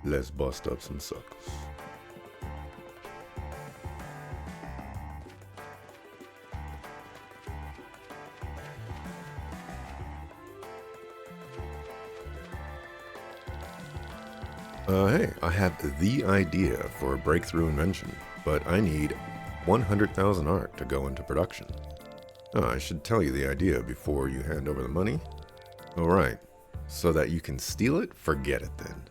Let's bust up some suckers. Hey, I have the idea for a breakthrough invention, but I need 100,000 ARC to go into production. Oh, I should tell you the idea before you hand over the money. Alright, so that you can steal it? Forget it then.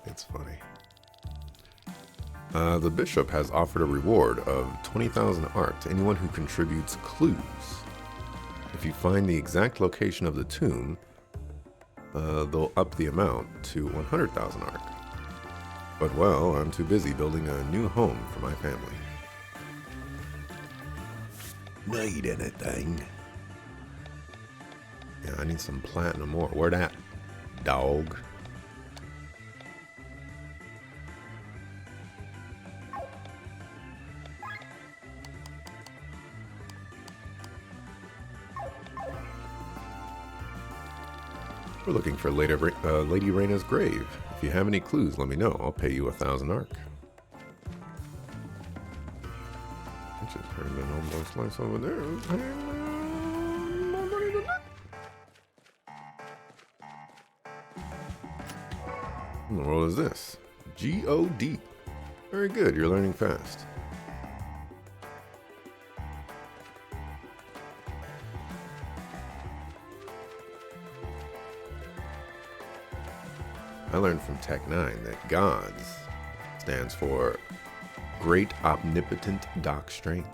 It's funny. The bishop has offered a reward of 20,000 ARC to anyone who contributes clues. If you find the exact location of the tomb, they'll up the amount to 100,000 ARC. But well, I'm too busy building a new home for my family. Need anything? Yeah, I need some platinum ore. Where that, dog? We're looking for Lady Reyna's grave. If you have any clues, let me know. I'll pay you 1,000 ARC. I just heard an old slice over there. What in the world is this? G-O-D. Very good, you're learning fast. I learned from Tech 9 that GODS stands for Great Omnipotent Doc Strange.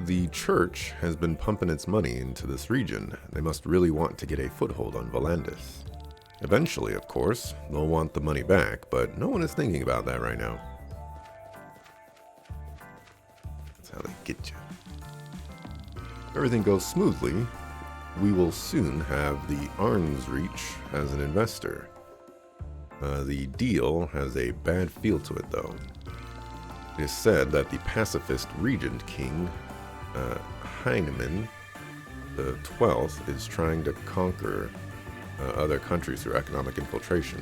The church has been pumping its money into this region. They must really want to get a foothold on Volandis. Eventually, of course, they'll want the money back, but no one is thinking about that right now. That's how they get you. If everything goes smoothly, we will soon have the Arns Reach as an investor. The deal has a bad feel to it, though. It is said that the pacifist regent king, Heinemann the 12th, is trying to conquer other countries through economic infiltration.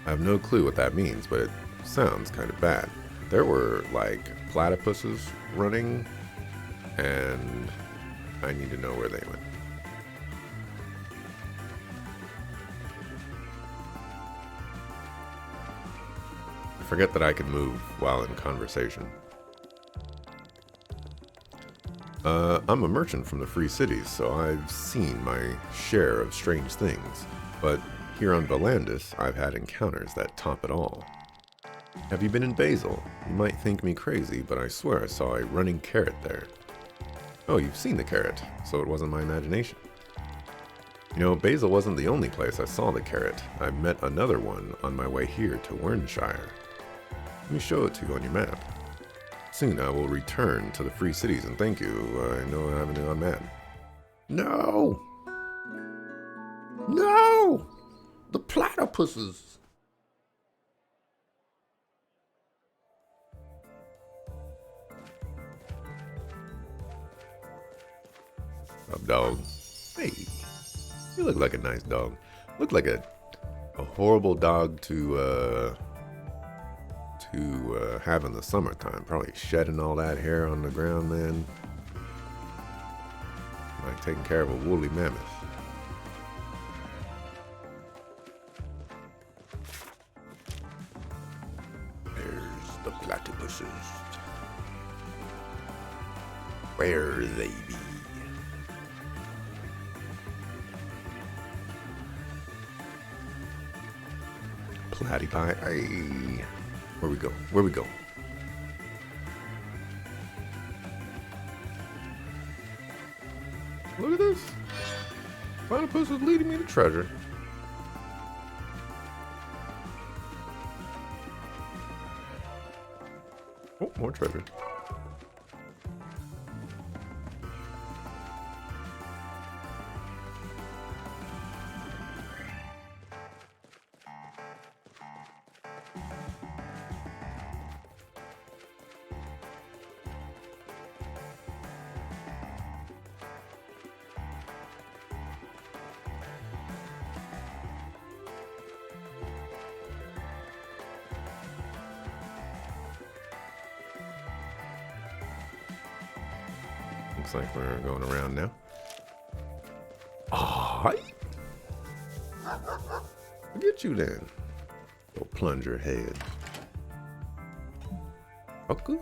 I have no clue what that means, but it sounds kind of bad. There were, like, platypuses running, and I need to know where they went. Forget that I can move while in conversation. I'm a merchant from the Free Cities, so I've seen my share of strange things. But here on Volandis, I've had encounters that top it all. Have you been in Basil? You might think me crazy, but I swear I saw a running carrot there. Oh, you've seen the carrot, so it wasn't my imagination. You know, Basil wasn't the only place I saw the carrot. I met another one on my way here to Wernshire. Let me show it to you on your map. Soon I will return to the Free Cities and thank you. I know I haven't gone mad. No! No! The platypuses! Up, dog. Hey, you look like a nice dog. Look like a horrible dog to have in the summertime. Probably shedding all that hair on the ground, man. Like taking care of a woolly mammoth. There's the platypuses. Where they be? Platypie. Hey. Where we go? Where we go? Look at this. Platypus is leading me to treasure. Oh, more treasure. Looks like we're going around now. Hi. Get you then. Go plunge your head. Okay.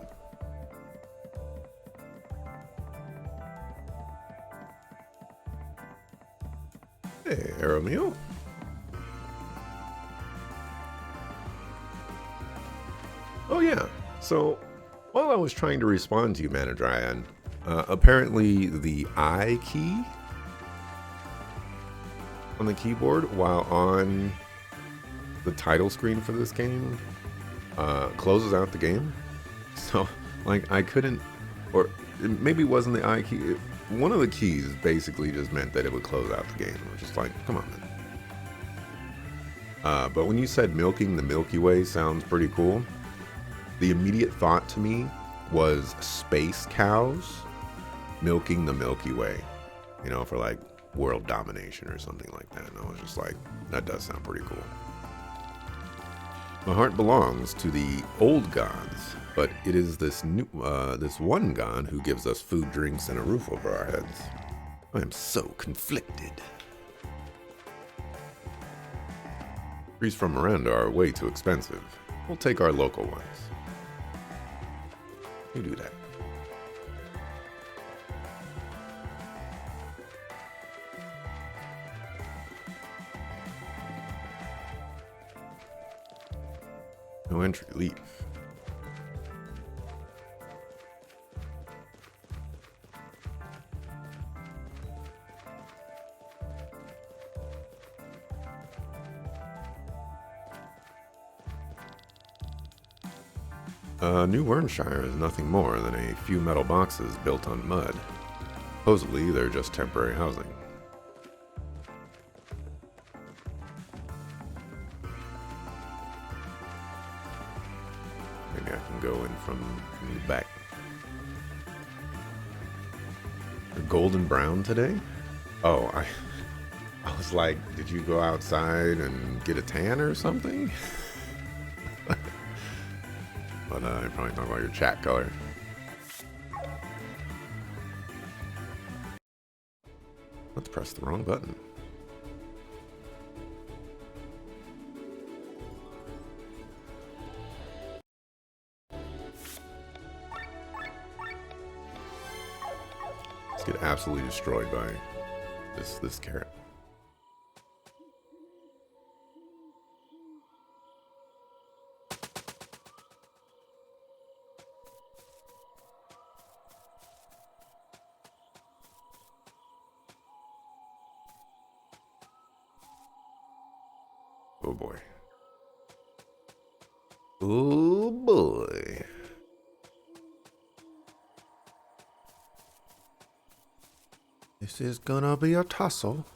Hey, Aramil. Oh yeah. So while I was trying to respond to you, Manadryan, apparently the I key on the keyboard while on the title screen for this game closes out the game. So like I couldn't, or it maybe wasn't the I key. One of the keys basically just meant that it would close out the game. I was just like, come on, man. But when you said milking the Milky Way sounds pretty cool, the immediate thought to me was space cows milking the Milky Way, you know, for like world domination or something like that. And I was just like, that does sound pretty cool. My heart belongs to the old gods, but it is this new, this one god who gives us food, drinks, and a roof over our heads. I am so conflicted. Trees from Miranda are way too expensive. We'll take our local ones. You do that. No entry, leave. New Wernshire is nothing more than a few metal boxes built on mud. Supposedly, they're just temporary housing. Maybe I can go in from the back. You're golden brown today? Oh, I was like, did you go outside and get a tan or something? But you're probably talking about your chat color. Let's press the wrong button. Let's get absolutely destroyed by this carrot. Oh boy. Oh boy. This is gonna be a tussle.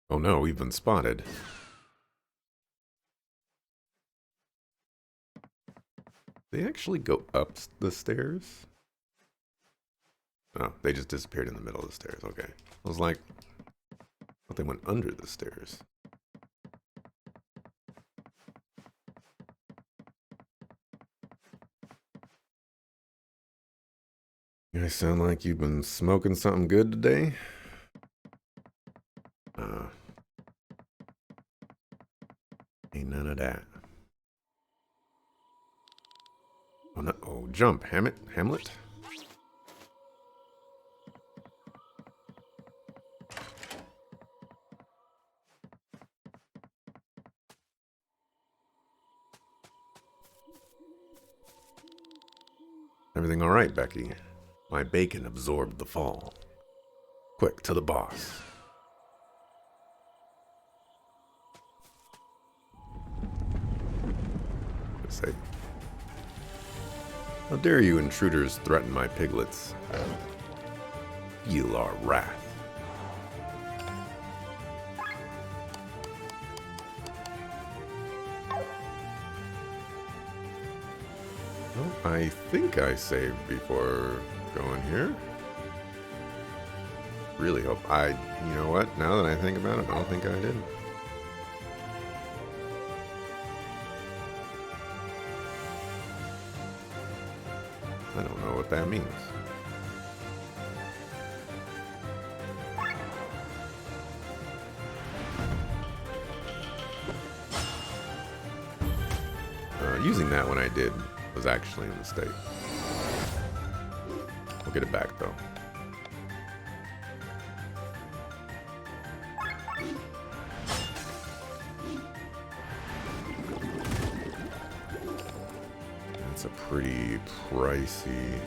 Oh no, we've been spotted. They actually go up the stairs? Oh, they just disappeared in the middle of the stairs. Okay. I was like, I thought they went under the stairs. You guys sound like you've been smoking something good today. Ain't none of that. Oh no! Oh, jump, Hamlet. Everything all right, Becky? My bacon absorbed the fall. Quick, to the boss. Let's say, how dare you intruders threaten my piglets? Feel our wrath. Well, I think I saved before going here. really hope you know what? Now that I think about it, I don't think I did. I don't know what that means. Using that when I did was actually a mistake. We'll get it back though. That's a pretty pricey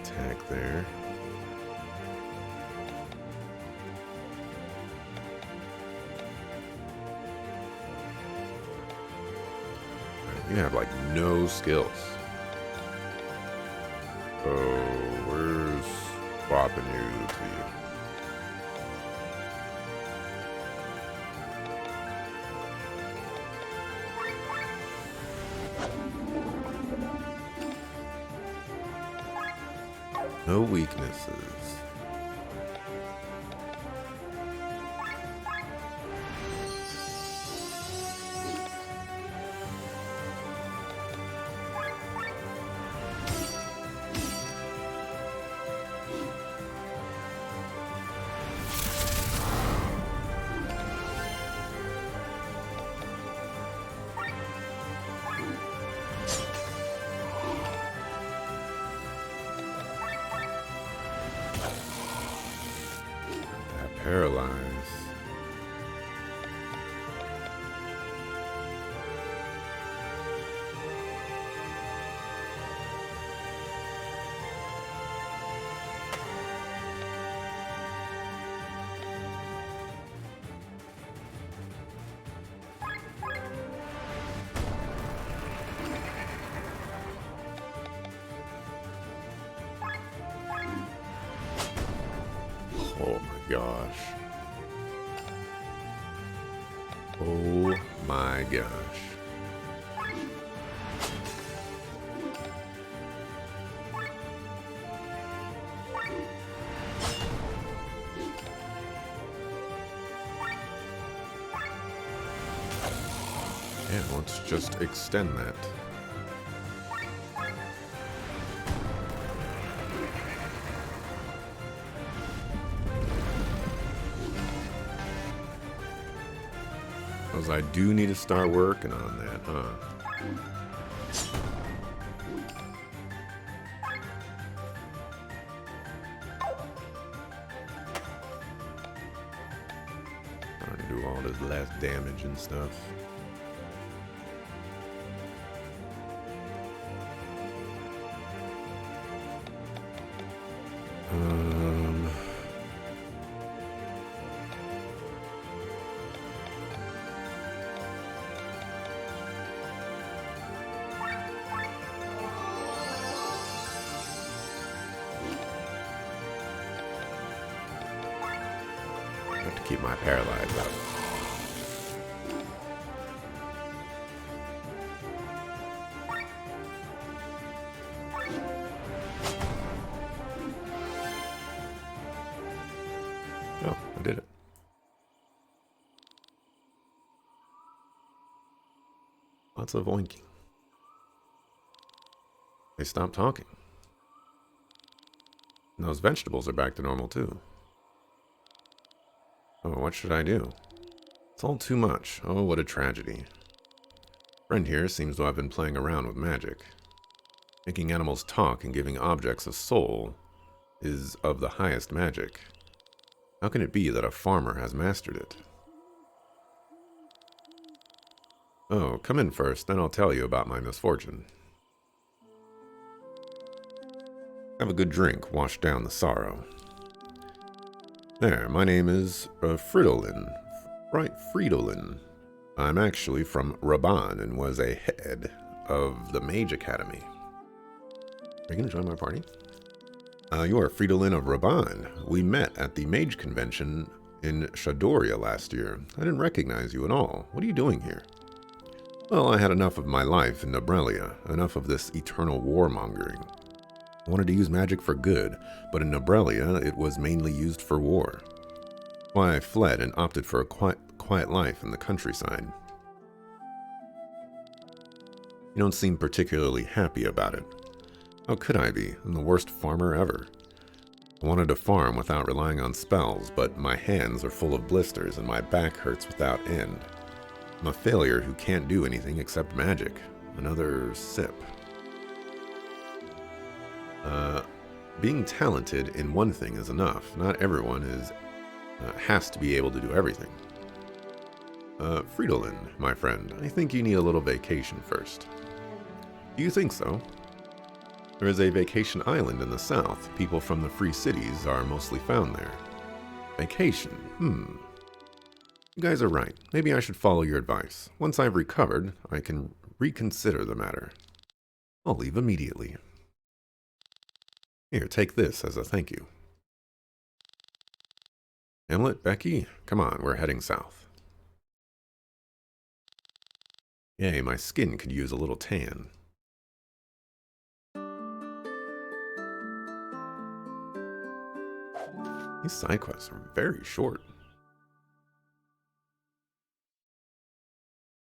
attack there. You have like no skills. So where's swapping you to you? No weaknesses. Paralyze. Oh my gosh. Oh my gosh. And let's just extend that. Because I do need to start working on that, huh? Trying to do all this less damage and stuff. Have to keep my paralyzed up. Oh, I did it. Lots of oinking. They stopped talking. And those vegetables are back to normal too. Oh, what should I do? It's all too much. Oh, what a tragedy. Friend here seems to have been playing around with magic. Making animals talk and giving objects a soul is of the highest magic. How can it be that a farmer has mastered it? Oh, come in first, then I'll tell you about my misfortune. Have a good drink, wash down the sorrow. There, my name is Fridolin. Right, Fridolin. I'm actually from Raban and was a head of the Mage Academy. Are you going to join my party? You are Fridolin of Raban. We met at the Mage Convention in Shadoria last year. I didn't recognize you at all. What are you doing here? Well, I had enough of my life in Nobrelia, enough of this eternal warmongering. I wanted to use magic for good, but in Nobrelia it was mainly used for war. Why I fled and opted for a quiet life in the countryside. You don't seem particularly happy about it. How could I be? I'm the worst farmer ever. I wanted to farm without relying on spells, but my hands are full of blisters and my back hurts without end. I'm a failure who can't do anything except magic. Another sip. Being talented in one thing is enough. Not everyone has to be able to do everything. Fridolin, my friend, I think you need a little vacation first. Do you think so? There is a vacation island in the south. People from the free cities are mostly found there. Vacation? You guys are right. Maybe I should follow your advice. Once I've recovered, I can reconsider the matter. I'll leave immediately. Here, take this as a thank you. Hamlet, Becky, come on, we're heading south. Yay, my skin could use a little tan. These side quests are very short.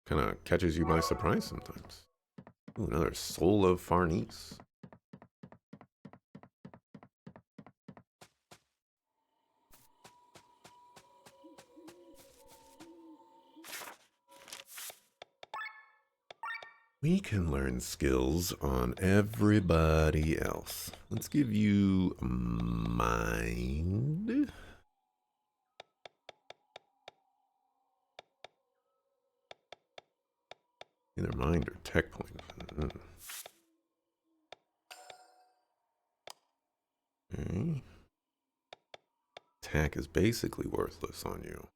Kind of catches you by surprise sometimes. Ooh, another Soul of Farnese. We can learn skills on everybody else. Let's give you mind. Either mind or tech point. Okay. Attack is basically worthless on you.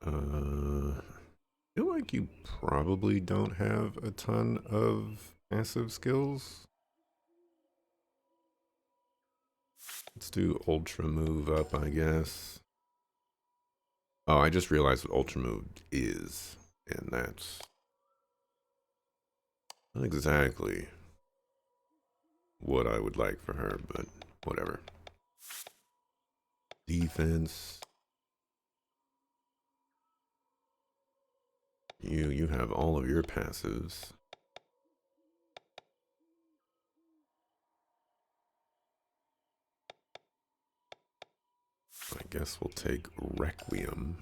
I feel like you probably don't have a ton of passive skills. Let's do Ultra Move up, I guess. Oh, I just realized what Ultra Move is, and that's not exactly what I would like for her, but whatever. Defense. You have all of your passives. I guess we'll take Requiem.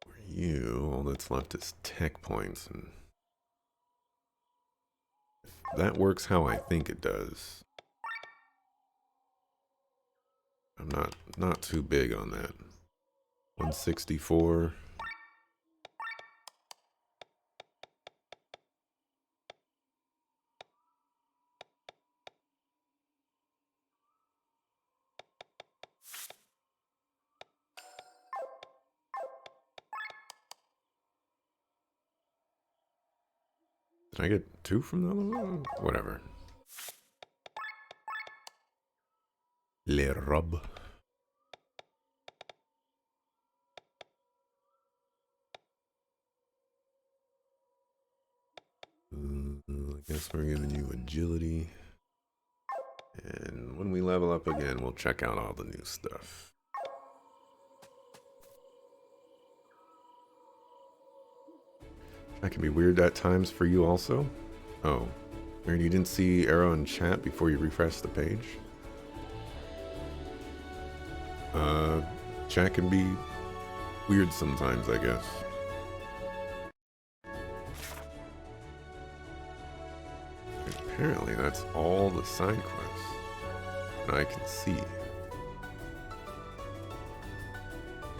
For you, all that's left is tech points, and if that works how I think it does, I'm not too big on that. 164. Did I get 2 from the other one? Whatever. Le Rob. I guess we're giving you agility. And when we level up again, we'll check out all the new stuff. That can be weird at times for you also. Oh, Aaron, you didn't see Arrow in chat before you refresh the page? Chat can be weird sometimes, I guess. Apparently that's all the side quests that I can see.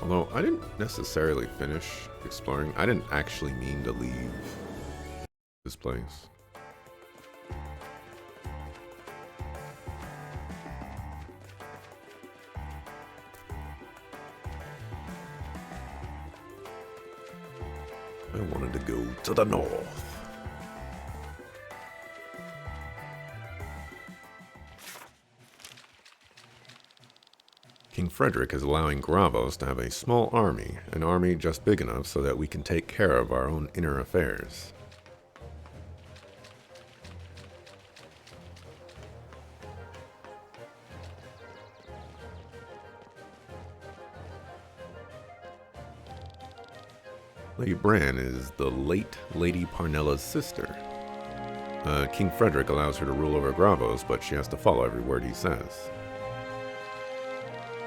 Although I didn't necessarily finish exploring. I didn't actually mean to leave this place. I wanted to go to the north. King Frederick is allowing Gravos to have a small army, an army just big enough so that we can take care of our own inner affairs. Lady Bran is the late Lady Parnella's sister. King Frederick allows her to rule over Gravos, but she has to follow every word he says.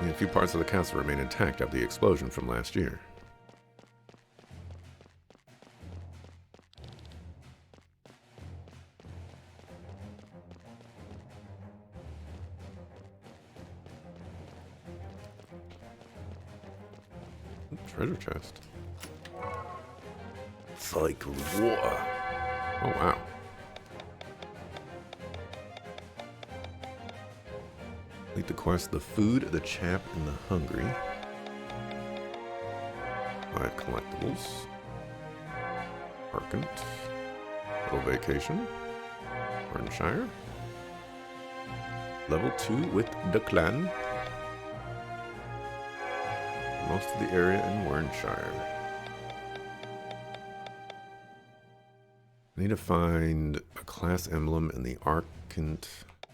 A few parts of the castle remain intact after the explosion from last year. Treasure chest. Cycle of water. Oh wow. Complete the quest, the food, the chap, and the hungry. 5 collectibles. Arkant. Little vacation. Wernshire. Level 2 with the clan. Most of the area in Wernshire. I need to find a class emblem in the Arkant.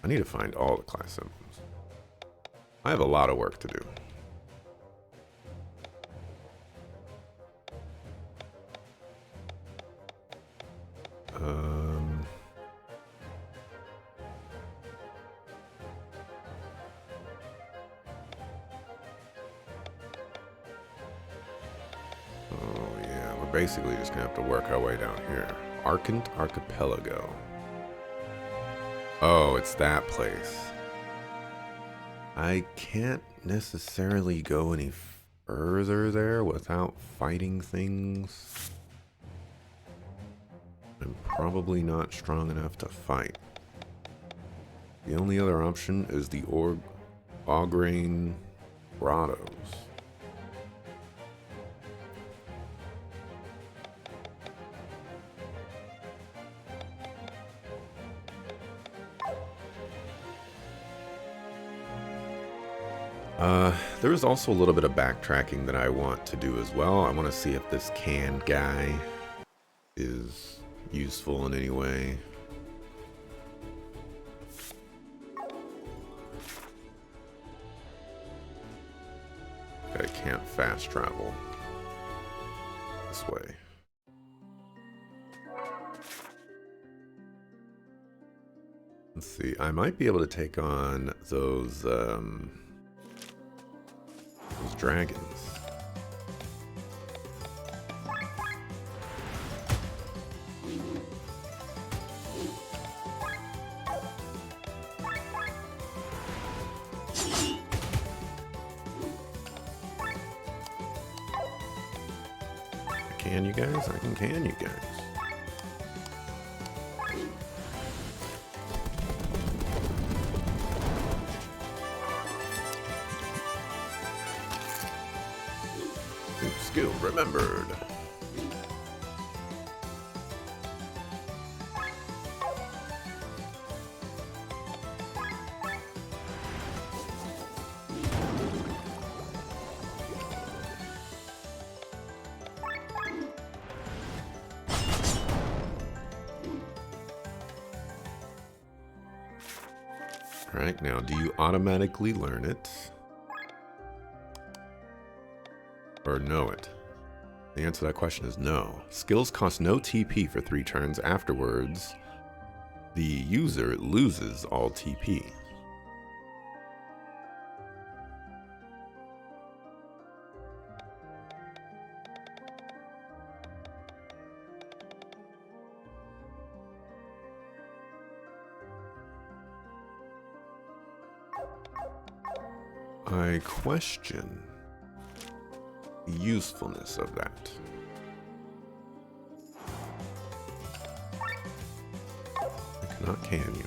I need to find all the class emblems. I have a lot of work to do. Oh yeah, we're basically just gonna have to work our way down here. Arkant Archipelago. Oh, it's that place. I can't necessarily go any further there without fighting things. I'm probably not strong enough to fight. The only other option is the Augrain Grottos. There's also a little bit of backtracking that I want to do as well. I want to see if this canned guy is useful in any way. I can't fast travel this way. Let's see, I might be able to take on those dragons. Can you guys? I can you guys? Skill remembered. All right, now do you automatically learn it? Or know it? The answer to that question is no. Skills cost no TP for 3 turns. Afterwards, the user loses all TP. I question the usefulness of that. I cannot can you.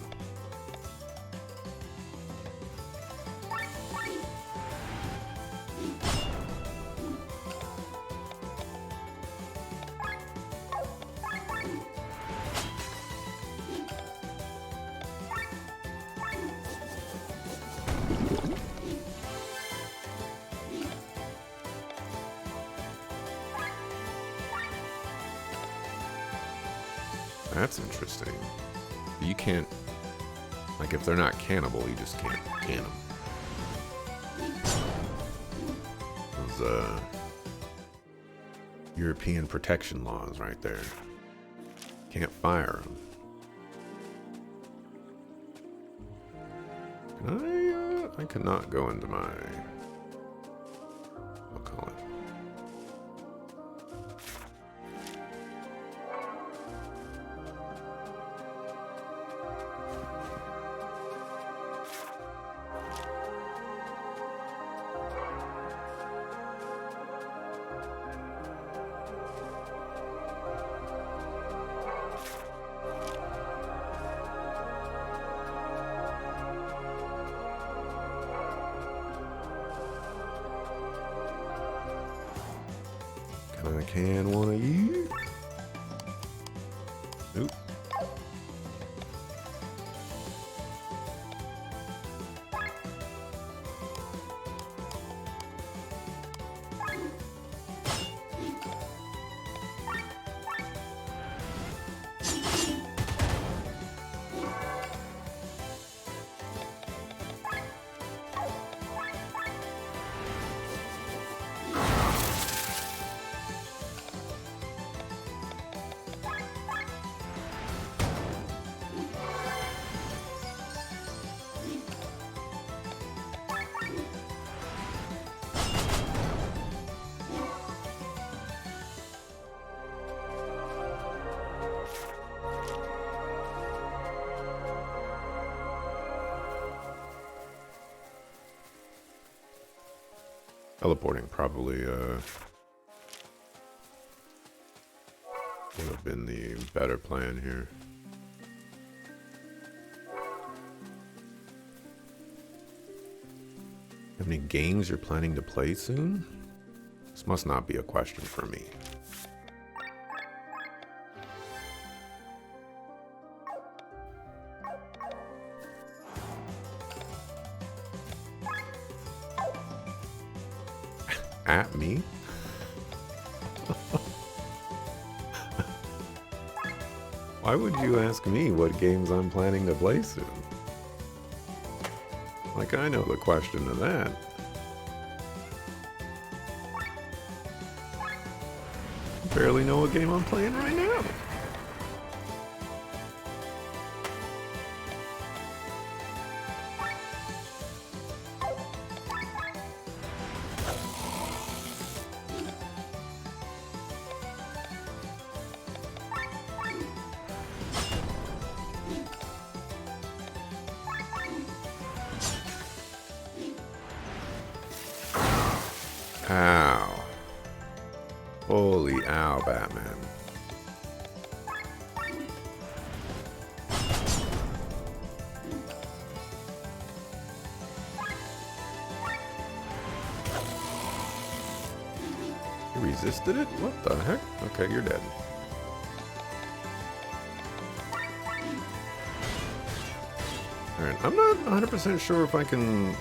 That's interesting. You can't, like, if they're not cannibal, you just can't can them. Those European protection laws right there. Can't fire them. Can I cannot go into my, I'll call it. Can one of you? Nope. Teleporting probably would have been the better plan here. Have any games you're planning to play soon? This must not be a question for me. At me? Why would you ask me what games I'm planning to play soon? Like, I know the question to that. I barely know what game I'm playing right now. Ow. Holy ow, Batman. You resisted it? What the heck? Okay, you're dead. Alright, I'm not 100% sure if I can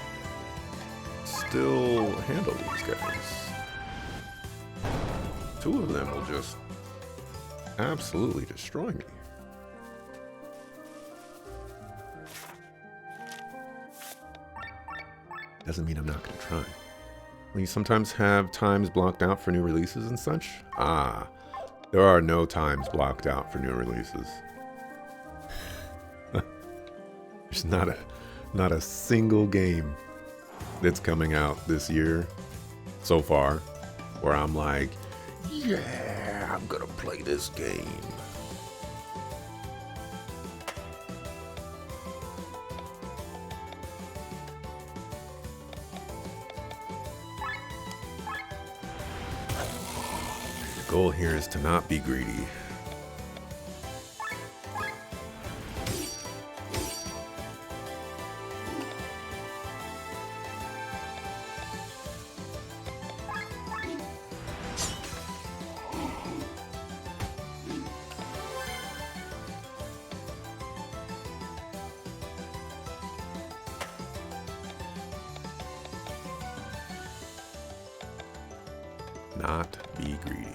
still handle these guys. Two of them will just absolutely destroy me. Doesn't mean I'm not going to try. You sometimes have times blocked out for new releases and such. Ah, there are no times blocked out for new releases. There's not a single game that's coming out this year so far where I'm like, yeah, I'm gonna play this game. The goal here is to not be greedy. Not be greedy.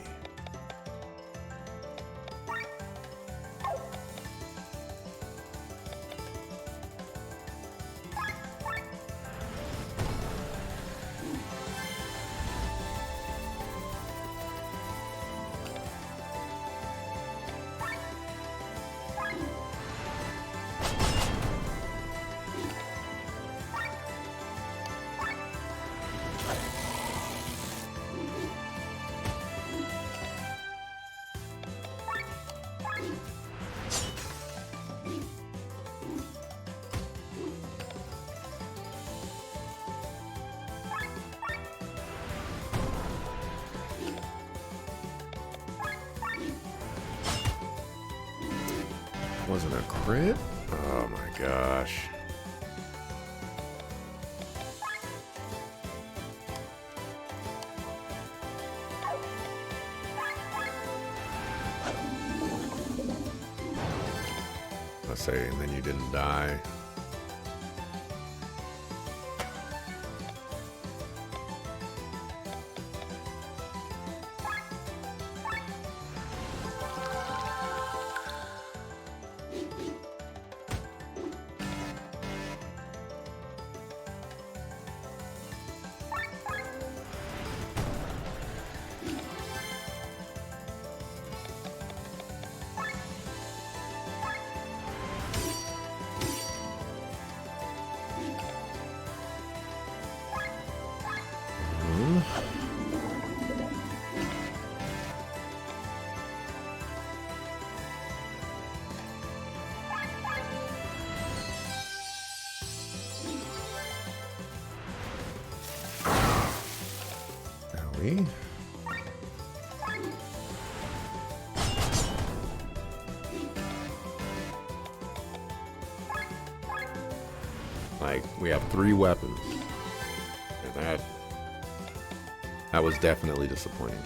Wasn't a crit? Oh my gosh. Let's say, and then you didn't die. Owie. Like, we have 3 weapons. And that was definitely disappointing.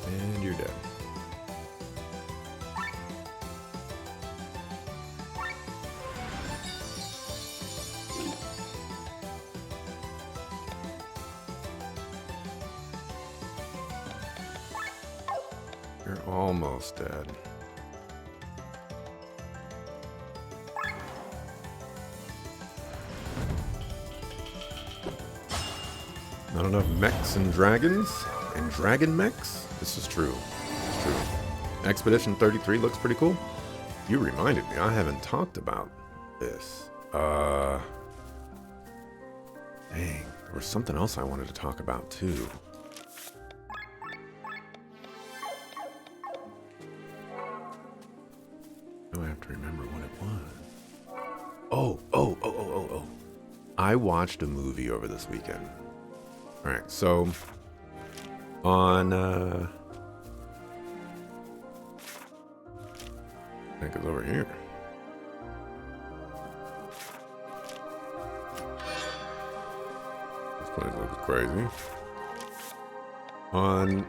And you're dead. You're almost dead. Not enough mechs and dragons? And dragon mechs? This is true. It's true. Expedition 33 looks pretty cool. You reminded me, I haven't talked about this. Dang, there was something else I wanted to talk about too. I have to remember what it was. Oh. I watched a movie over this weekend. All right, so on I think it's over here. This place looks crazy. On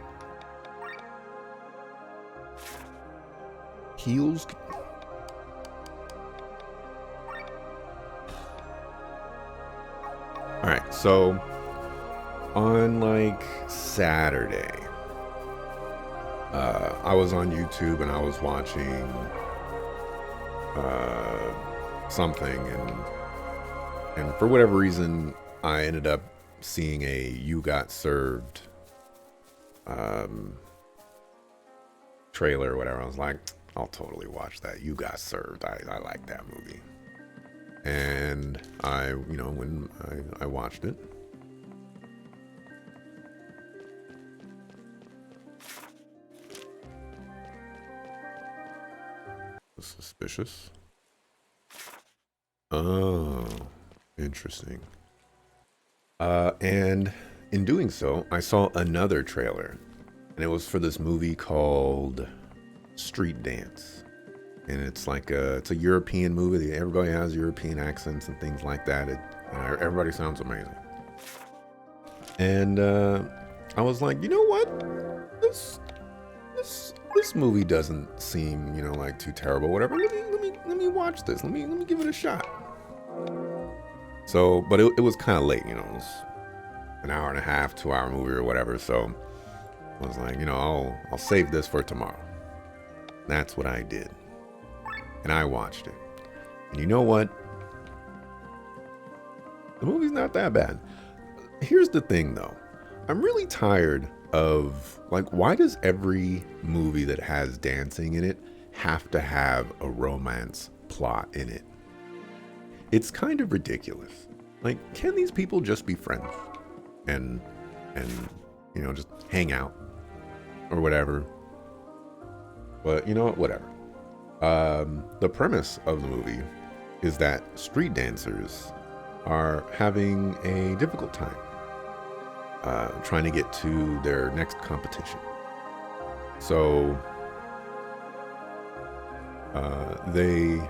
Heels. All right, so on like Saturday, I was on YouTube and I was watching something, and for whatever reason, I ended up seeing a You Got Served trailer or whatever. I was like, I'll totally watch that. You Got Served. I like that movie. And when I watched it, suspicious. Oh, interesting. And in doing so, I saw another trailer, and it was for this movie called Street Dance. And it's like it's a European movie. Everybody has European accents and things like that. Everybody sounds amazing. And I was like, you know what? This movie doesn't seem, like too terrible. Whatever. Let me watch this. Let me give it a shot. So, but it was kind of late. It was an hour and a half, 2-hour movie or whatever. So I was like, I'll save this for tomorrow. That's what I did. And I watched it. And you know what? The movie's not that bad. Here's the thing, though. I'm really tired of, why does every movie that has dancing in it have to have a romance plot in it? It's kind of ridiculous. Can these people just be friends? And just hang out? Or whatever. But, you know what? Whatever. The premise of the movie is that street dancers are having a difficult time trying to get to their next competition. So they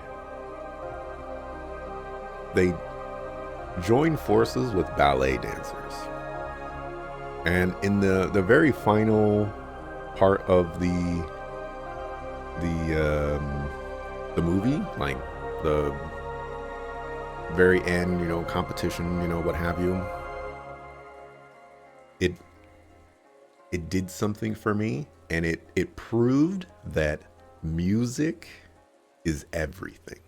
join forces with ballet dancers, and in the very final part of the movie, like the very end, competition, what have you, it did something for me, and it proved that music is everything.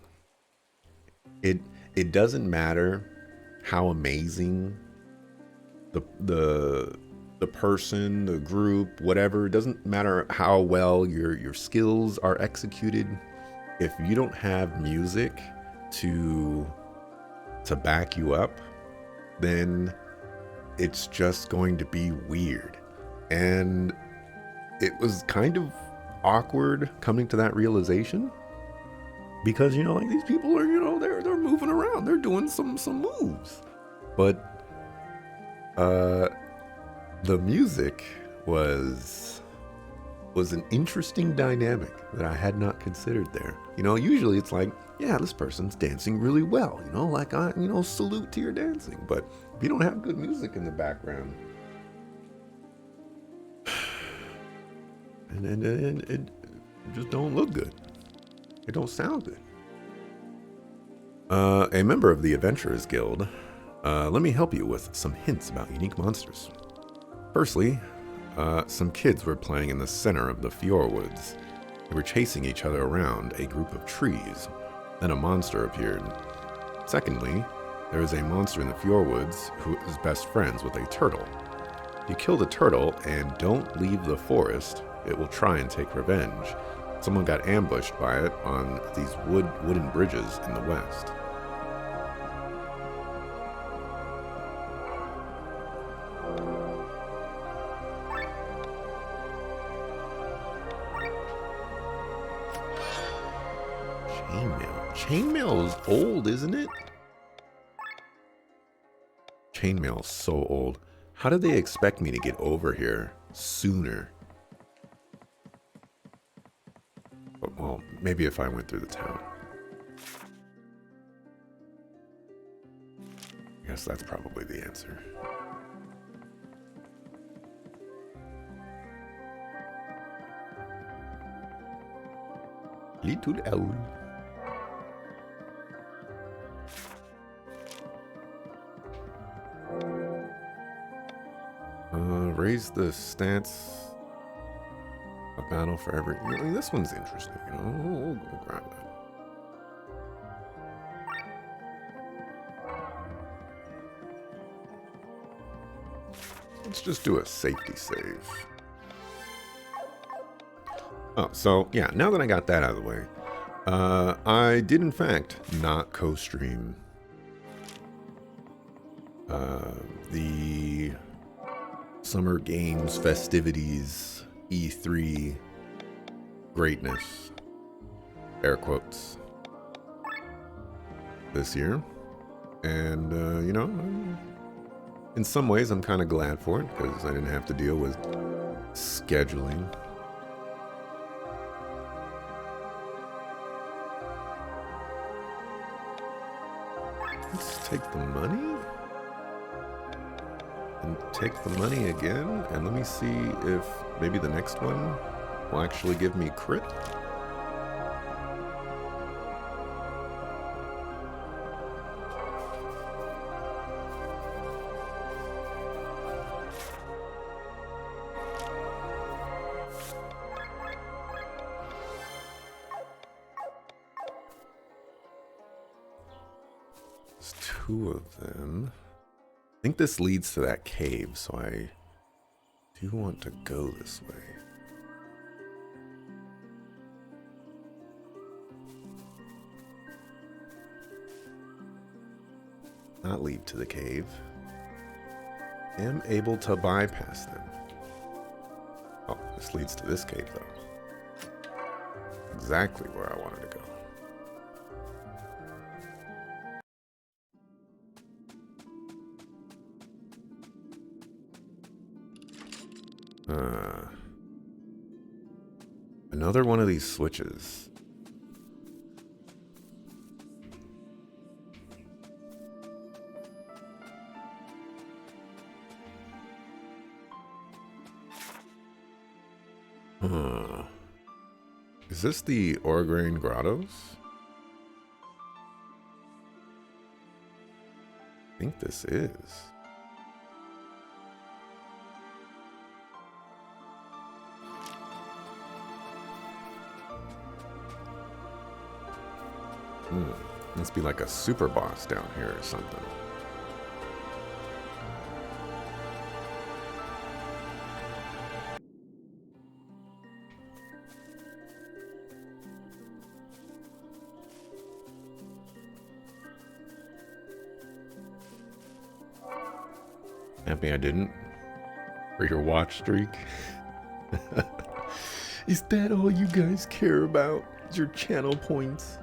It doesn't matter how amazing the person, the group, whatever. It doesn't matter how well your skills are executed. If you don't have music to back you up, then it's just going to be weird. And it was kind of awkward coming to that realization, because like these people are they're moving around, they're doing some moves, but the music was an interesting dynamic that I had not considered there. Usually it's like, yeah, this person's dancing really well, like I salute to your dancing. But if you don't have good music in the background, and it just don't look good. It don't sound good. A member of the Adventurers Guild, let me help you with some hints about unique monsters. Firstly, some kids were playing in the center of the Fjordwoods. They were chasing each other around a group of trees. Then a monster appeared. Secondly, there is a monster in the Fjordwoods who is best friends with a turtle. If you kill the turtle and don't leave the forest, it will try and take revenge. Someone got ambushed by it on these wooden bridges in the west. Chainmail. Chainmail is old, isn't it? Chainmail is so old. How did they expect me to get over here sooner? Well, maybe if I went through the town. I guess that's probably the answer. Little owl. Raise the stats. A battle for every. This one's interesting. We'll go grab that. Let's just do a safety save. Oh, so yeah. Now that I got that out of the way, I did in fact not co-stream the Summer Games festivities E3 greatness, air quotes, this year. And, in some ways I'm kind of glad for it, because I didn't have to deal with scheduling. Let's take the money. And take the money again, and let me see if maybe the next one will actually give me crit. There's two of them. I think this leads to that cave, so I do want to go this way. Not lead to the cave. Am able to bypass them. Oh, this leads to this cave, though. Exactly where I wanted to go. Another one of these switches. Is this the Oragrain Grottos? I think this is. Must be like a super boss down here or something. Happy I didn't. For your watch streak. Is that all you guys care about? Is your channel points?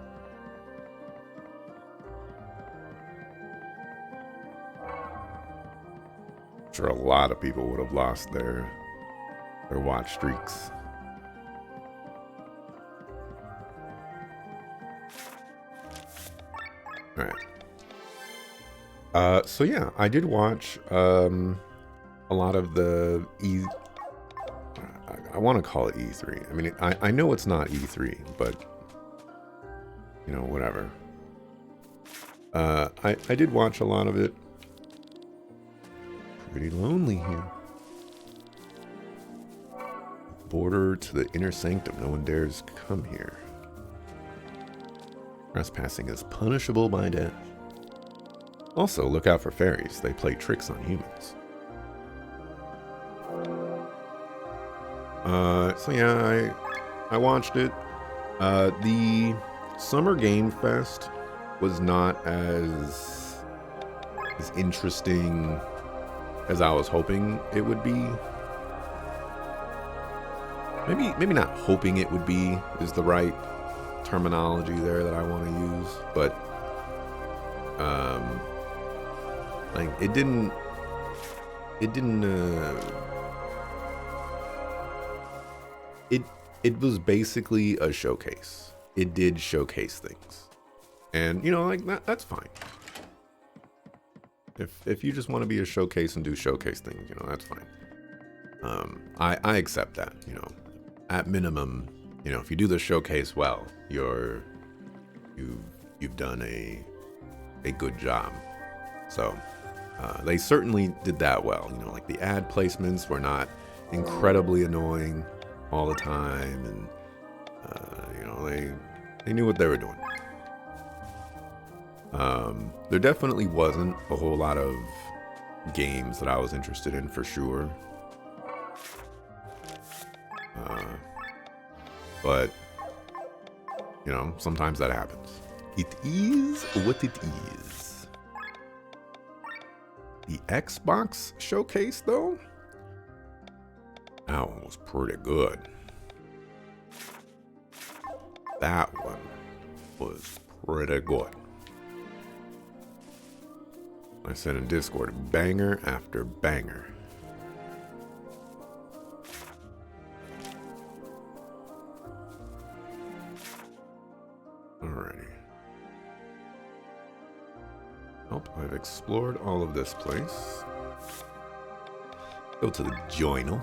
I'm sure a lot of people would have lost their watch streaks. Alright. So yeah, I did watch a lot of the I want to call it E3. I mean, I know it's not E3, but you know, whatever. I did watch a lot of it. Pretty lonely here. Border to the inner sanctum. No one dares come here. Trespassing is punishable by death. Also, look out for fairies. They play tricks on humans. So yeah, I watched it. The Summer Game Fest was not as interesting as I was hoping it would be. Maybe not hoping it would be is the right terminology there that I want to use, but like it didn't it was basically a showcase. It did showcase things, and you know, like that's fine. If you just want to be a showcase and do showcase things, you know, that's fine. I accept that. You know, at minimum, you know, if you do the showcase well, you've done a good job. So they certainly did that well. You know, like the ad placements were not incredibly annoying all the time, and you know, they knew what they were doing. There definitely wasn't a whole lot of games that I was interested in for sure. But you know, sometimes that happens. It is what it is. The Xbox showcase, though, that one was pretty good. That one was pretty good. I said in Discord, banger after banger. Alrighty. Oh, I've explored all of this place. Go to the journal.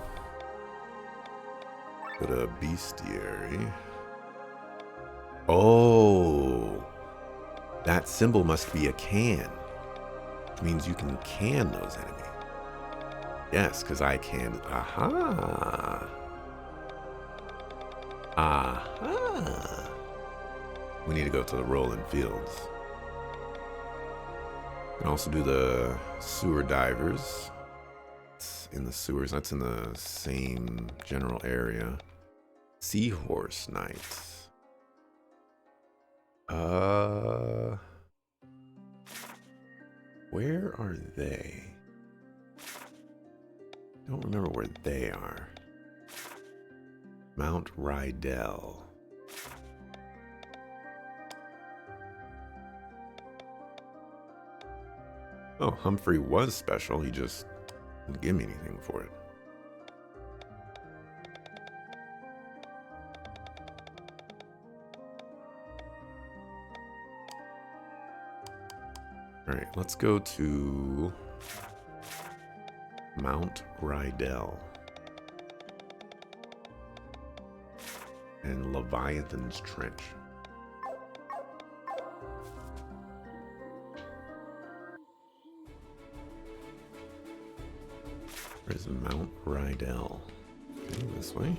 Go to bestiary. Oh, that symbol must be a can. Which means you can can those enemies. Yes, because I can. Aha. Aha. We need to go to the rolling fields. We can also do the sewer divers. It's in the sewers. That's in the same general area. Seahorse Knights. Where are they? Don't remember where they are. Mount Rydell. Oh, Humphrey was special. He just didn't give me anything for it. All right, let's go to Mount Rydell and Leviathan's Trench. Where's Mount Rydell? Okay, this way.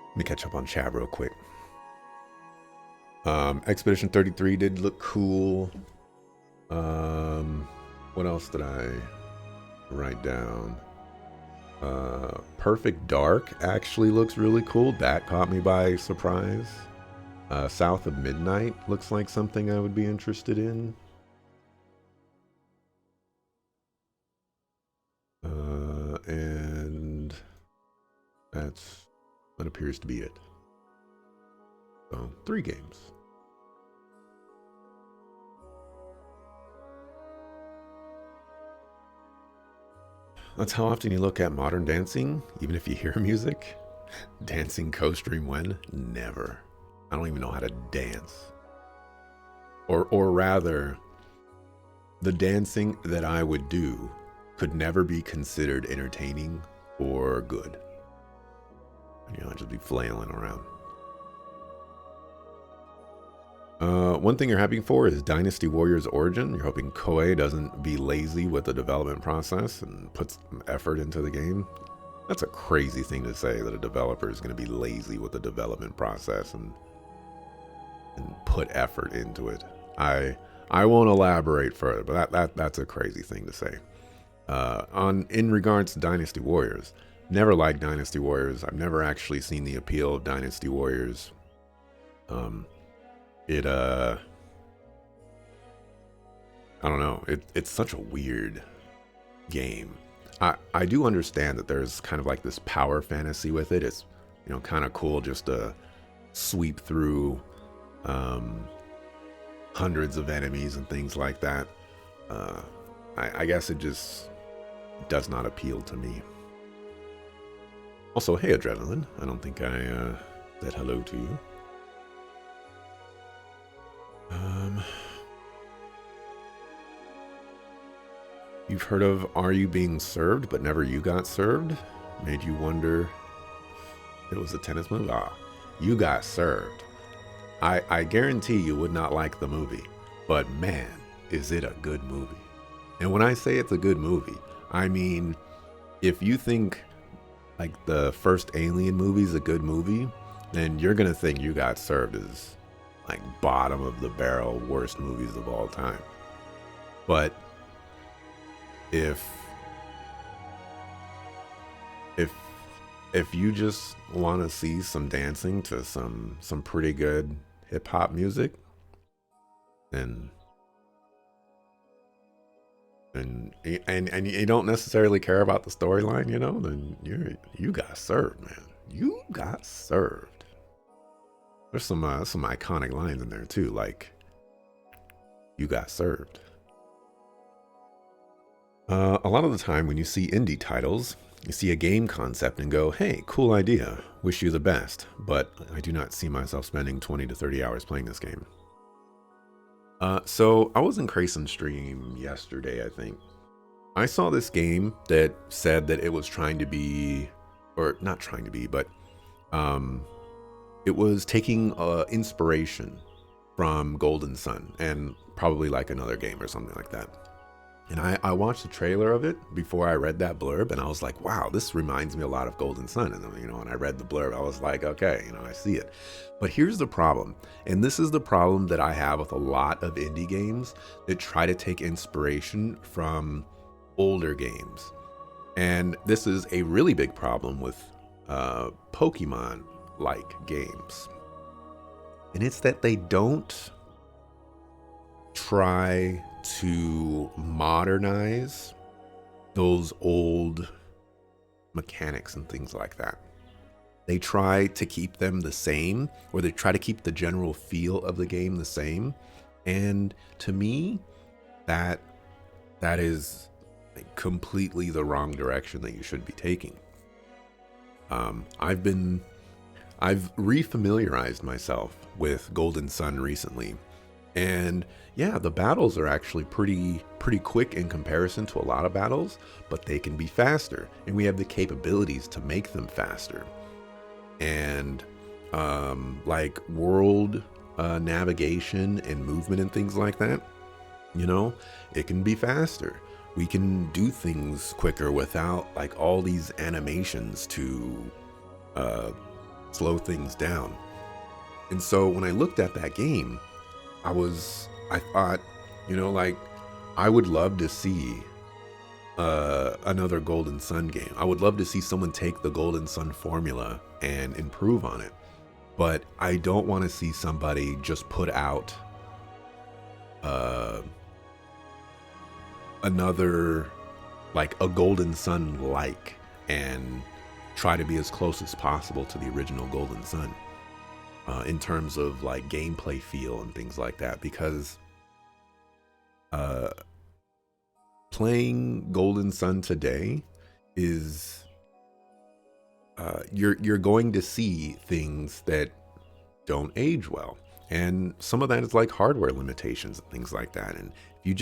Let me catch up on chat real quick. Expedition 33 did look cool. What else did I write down? Perfect Dark actually looks really cool. That caught me by surprise. South of Midnight looks like something I would be interested in. And that appears to be it. So 3 games. That's how often you look at modern dancing, even if you hear music. Dancing co-stream when? Never. I don't even know how to dance. Or rather, the dancing that I would do could never be considered entertaining or good. You know, I'd just be flailing around. One thing you're happy for is Dynasty Warriors Origin. You're hoping Koei doesn't be lazy with the development process and puts effort into the game. That's a crazy thing to say, that a developer is going to be lazy with the development process and put effort into it. I won't elaborate further, but that's a crazy thing to say. In regards to Dynasty Warriors, never liked Dynasty Warriors. I've never actually seen the appeal of Dynasty Warriors. I don't know. It's such a weird game. I do understand that there's kind of like this power fantasy with it. It's, you know, kind of cool just to sweep through hundreds of enemies and things like that. I guess it just does not appeal to me. Also, hey Adrenaline, I don't think I said hello to you. You've heard of Are You Being Served, but never You Got Served? Made you wonder it was a tennis move? Ah, You Got Served. I guarantee you would not like the movie, but man, is it a good movie. And when I say it's a good movie, I mean, if you think like the first Alien movie is a good movie, then you're gonna think You Got Served is like bottom of the barrel worst movies of all time. But if you just want to see some dancing to some pretty good hip hop music, and you don't necessarily care about the storyline, you know, then you got served, man. You got served. There's some iconic lines in there too, like you got served. A lot of the time when you see indie titles, you see a game concept and go, hey, cool idea, wish you the best, but I do not see myself spending 20 to 30 hours playing this game. So I was in Krasen's stream yesterday, I think. I saw this game that said that it was trying to be, or not trying to be, but it was taking inspiration from Golden Sun and probably like another game or something like that. And I watched the trailer of it before I read that blurb, and I was like, wow, this reminds me a lot of Golden Sun. And then, you know, when I read the blurb, I was like, okay, you know, I see it. But here's the problem, and this is the problem that I have with a lot of indie games that try to take inspiration from older games. And this is a really big problem with Pokemon-like games. And it's that they don't try to modernize those old mechanics and things like that. They try to keep them the same, or they try to keep the general feel of the game the same. And to me, that is like completely the wrong direction that you should be taking. I've refamiliarized myself with Golden Sun recently, and yeah, the battles are actually pretty quick in comparison to a lot of battles, but they can be faster, and we have the capabilities to make them faster. And like world navigation and movement and things like that, it can be faster. We can do things quicker without like all these animations to slow things down. And so when I looked at that game, I thought, like, I would love to see another Golden Sun game. I would love to see someone take the Golden Sun formula and improve on it. But I don't want to see somebody just put out another, like a Golden Sun like, and try to be as close as possible to the original Golden Sun in terms of like gameplay feel and things like that, because playing Golden Sun today is you're going to see things that don't age well, and some of that is like hardware limitations and things like that. And if you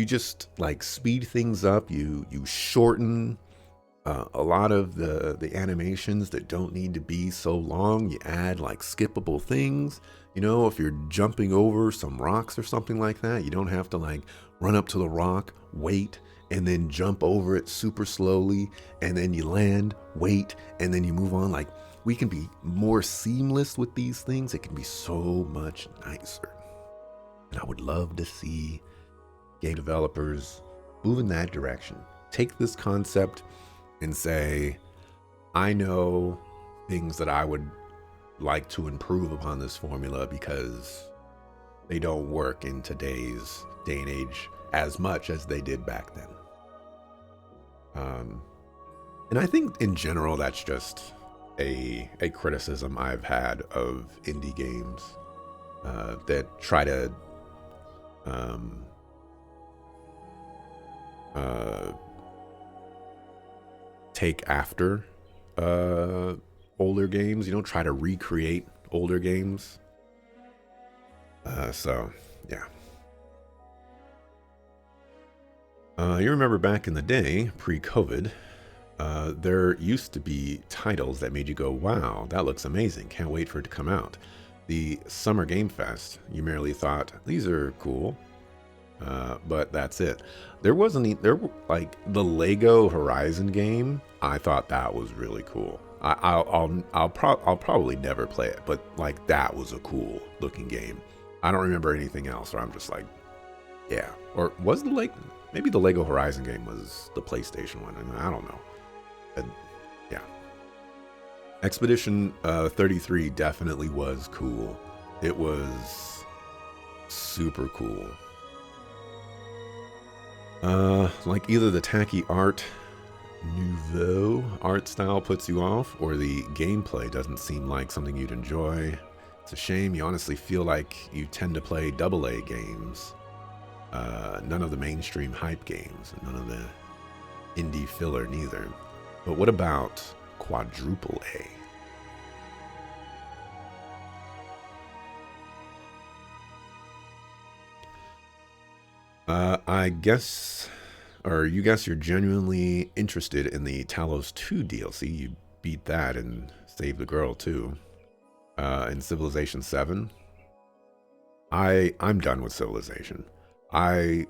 just like speed things up, you shorten a lot of the animations that don't need to be so long. You add like skippable things. If you're jumping over some rocks or something like that, you don't have to like run up to the rock, wait, and then jump over it super slowly, and then you land, wait, and then you move on. Like, we can be more seamless with these things. It can be so much nicer. And I would love to see game developers move in that direction. Take this concept and say, I know things that I would like to improve upon this formula because they don't work in today's day and age as much as they did back then. And I think in general, that's just a criticism I've had of indie games that try to take after older games, try to recreate older games. So yeah. You remember back in the day, pre-COVID, there used to be titles that made you go, wow, that looks amazing, can't wait for it to come out. The Summer Game Fest, you merely thought, these are cool, but that's it. There like the Lego Horizon game, I thought that was really cool. I'll probably never play it, but like that was a cool looking game. I don't remember anything else, or I'm just like, yeah. Or was maybe the Lego Horizon game was the PlayStation one. I don't know. But yeah. Expedition 33 definitely was cool. It was super cool. Like either the tacky art nouveau art style puts you off, or the gameplay doesn't seem like something you'd enjoy. It's a shame. You honestly feel like you tend to play AA games. None of the mainstream hype games, none of the indie filler neither. But what about quadruple A? I guess, or you guess you're genuinely interested in the Talos 2 DLC. You beat that and saved the girl too. In Civilization 7, I'm done with Civilization. My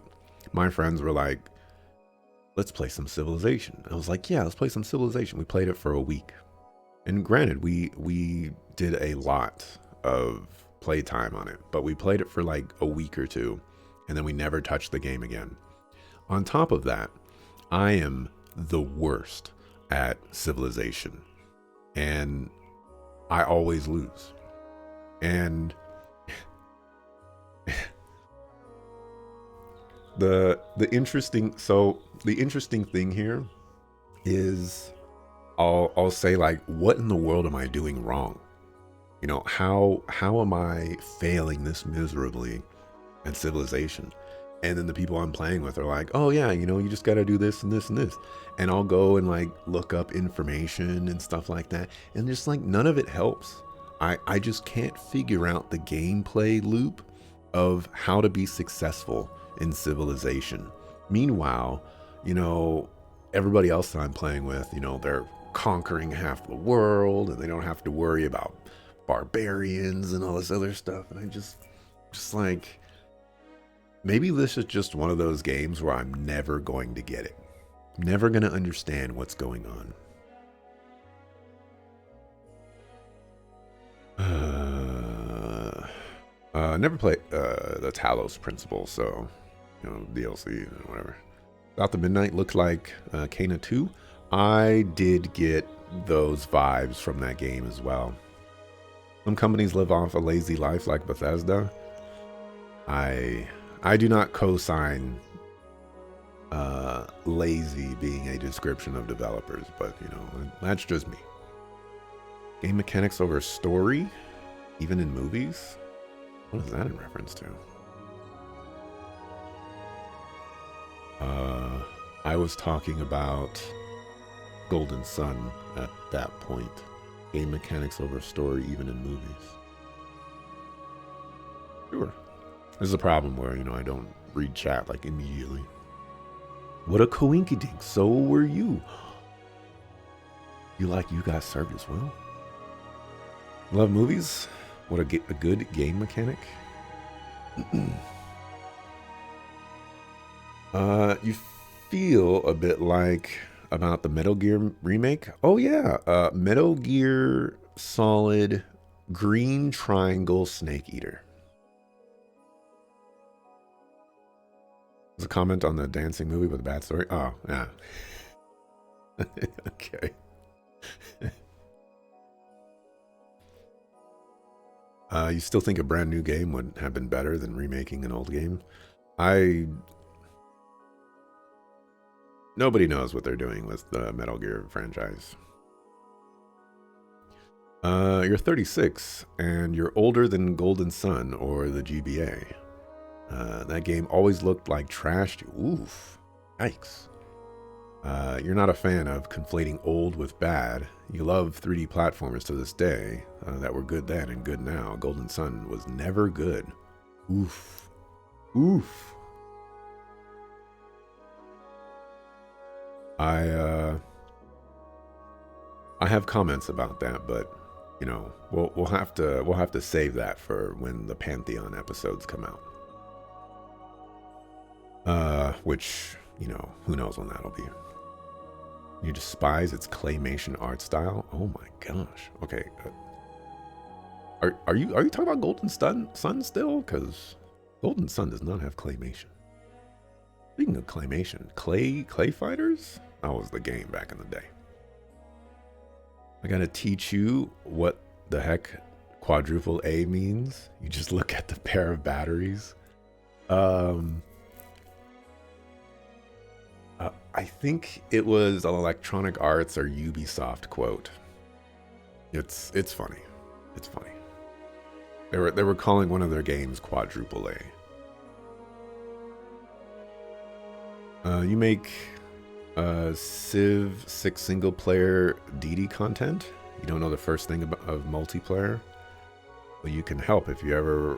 friends were like, let's play some Civilization. I was like, yeah, let's play some Civilization. We played it for a week. And granted, we did a lot of playtime on it, but we played it for like a week or two, and then we never touched the game again. On top of that, I am the worst at Civilization, and I always lose. And the interesting thing here is I'll say, like, what in the world am I doing wrong? How am I failing this miserably at Civilization? And then the people I'm playing with are like, oh yeah, you know, you just got to do this and this and this. And I'll go and like look up information and stuff like that. And just like none of it helps. I just can't figure out the gameplay loop of how to be successful in Civilization. Meanwhile, you know, everybody else that I'm playing with, you know, they're conquering half the world and they don't have to worry about barbarians and all this other stuff. And I just like, maybe this is just one of those games where I'm never going to get it. Never going to understand what's going on. Never played the Talos Principle, so, you know, DLC, whatever. About the Midnight looked like Kena 2. I did get those vibes from that game as well. Some companies live off a lazy life like Bethesda. I do not co-sign lazy being a description of developers, but you know, that's just me. Game mechanics over story, even in movies? What is that in reference to? I was talking about Golden Sun at that point. Game mechanics over story, even in movies. Sure. This is a problem where, you know, I don't read chat like immediately. What a coinkydink. So were you. You got served as well? Love movies? What a good game mechanic. You feel a bit like about the Metal Gear remake? Oh yeah, Metal Gear Solid Green Triangle Snake Eater. There's a comment on the dancing movie with a bad story. Oh, yeah. Okay. You still think a brand new game would have been better than remaking an old game? Nobody knows what they're doing with the Metal Gear franchise. You're 36, and you're older than Golden Sun or the GBA. That game always looked like trash. Oof. Yikes. You're not a fan of conflating old with bad. You love 3D platformers to this day that were good then and good now. Golden Sun was never good. Oof. Oof. I have comments about that, but you know, we'll have to save that for when the Pantheon episodes come out. Which, you know, who knows when that'll be. You despise its claymation art style? Oh my gosh. Okay. Are you talking about Golden Sun still? Because Golden Sun does not have claymation. Speaking of claymation, Clay Fighters? That was the game back in the day. I gotta teach you what the heck quadruple A means. You just look at the pair of batteries. I think it was an Electronic Arts or Ubisoft quote. It's funny. It's funny. They were calling one of their games quadruple A. You make Civ 6 single player DD content. You don't know the first thing of multiplayer. Well, you can help if you ever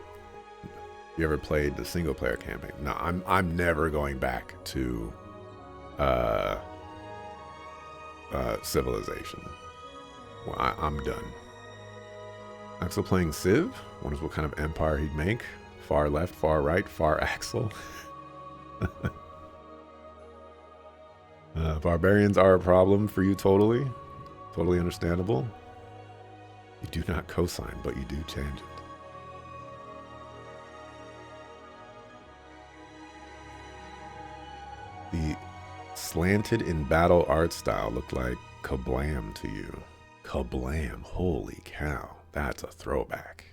played the single player campaign. No, I'm never going back to Civilization. Well, I'm done. Axel playing Civ? Wonders what kind of empire he'd make. Far left, far right, far Axel. Barbarians are a problem for you, totally. Totally understandable. You do not cosign, but you do tangent. The slanted in battle art style looked like Kablam to you. Kablam, holy cow, that's a throwback.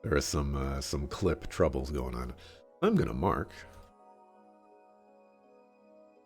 There are some clip troubles going on. I'm gonna mark